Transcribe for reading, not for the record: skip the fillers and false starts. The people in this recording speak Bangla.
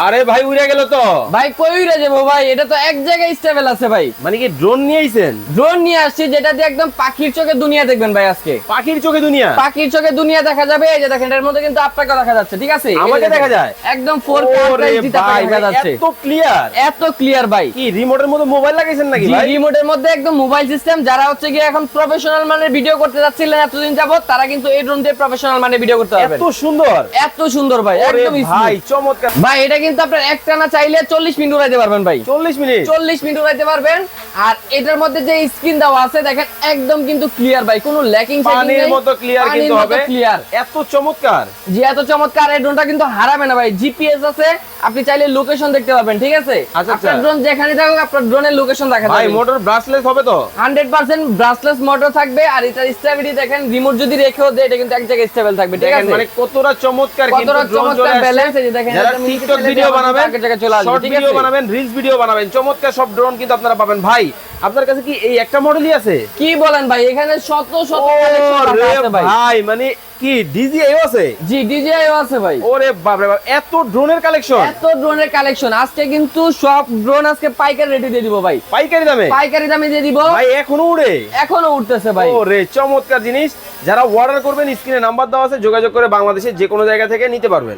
আরে ভাই উড়ে গেল তো। ভাই কই উড়ে যাবো ভাই, এটা তো এক জায়গায় স্টেবল আছে ভাই। মানে কি ড্রোন নিয়ে আইছেন? ড্রোন নিয়ে আসছি, যেটা দিয়ে একদম পাখির চোখে দুনিয়া দেখবেন ভাই আজকে। পাখির চোখে দুনিয়া? পাখির চোখে দুনিয়া দেখা যাবে। এই যে দেখেন, এর মধ্যে কিন্তু আপনাকে দেখা যাচ্ছে, ঠিক আছে? আমাকে দেখা যায় একদম 4K দেখা যাচ্ছে। এত ক্লিয়ার, এত ক্লিয়ার ভাই। কি রিমোটের মধ্যে মোবাইল লাগাইছেন নাকি ভাই? রিমোটের মধ্যে একদম মোবাইল সিস্টেম। যারা হচ্ছে গিয়ে এখন প্রফেশনাল মানের ভিডিও করতে যাচ্ছিলেন এতদিন যাবত, তারা কিন্তু এই ড্রোন দিয়ে প্রফেশনাল মানের ভিডিও করতে পারবেন। এত সুন্দর, এত সুন্দর ভাই, একদম ভাই চমৎকার ভাই। এটা কিন্তু আপনার একটানা চাইলে 40 মিনিট উড়াইতে পারবেন ভাই। 40 মিনিট? 40 মিনিট উড়াইতে পারবেন। আর এটার মধ্যে যে স্ক্রিন দেওয়া আছে দেখেন, একদম কিন্তু ক্লিয়ার ভাই, কোনো ল্যাকিং সেটিং নেই। পানির মতো ক্লিয়ার কিন্তু হবে, ক্লিয়ার। এত চমৎকার। জি এত চমৎকার। এই ড্রোনটা কিন্তু হারাবে না ভাই, জিপিএস আছে, আপনি চাইলে লোকেশন দেখতে পারবেন, ঠিক আছে? আপনার ড্রোন যেখানে থাকুক আপনার ড্রোনের লোকেশন দেখা যাবে। ভাই মোটর ব্রাশলেস হবে তো? 100% ব্রাশলেস মোটর থাকবে। আর এটার স্টেবিলিটি দেখেন, রিমোট যদি রেখেও দেয় এটা কিন্তু এক জায়গায় স্টেবল থাকবে, ঠিক আছে? মানে কতটা চমৎকার কিন্তু ড্রোন চলে আসছে। ব্যালেন্স এই যে দেখেন, যারা টিকটক ভিডিও বানাবেন, শর্ট ভিডিও বানাবেন, রিলস ভিডিও বানাবেন, চমৎকার সব ড্রোন কিন্তু আপনারা পাবেন। ভাই আপনার কাছে কি এই একটা মডেলই আছে? কি বলেন ভাই, এখানে শত শত কালেকশন আছে ভাই। ভাই মানে কি ডিজিআই আছে? জি ডিজিআই আছে ভাই। ওরে বাপ রে বাপ, এত ড্রোনের কালেকশন, এত ড্রোনের কালেকশন। আজকে কিন্তু সব ড্রোন আজকে পাইকারি রেটে দিয়ে দিব ভাই। পাইকারি দামে? পাইকারি দামে দিয়ে দিব ভাই। এখনো উড়ে? এখনো উঠতেছে ভাই। ওরে চমৎকার জিনিস। যারা অর্ডার করবেন স্ক্রিনে নাম্বার দেওয়া আছে, যোগাযোগ করে বাংলাদেশের যে কোনো জায়গা থেকে নিতে পারবেন।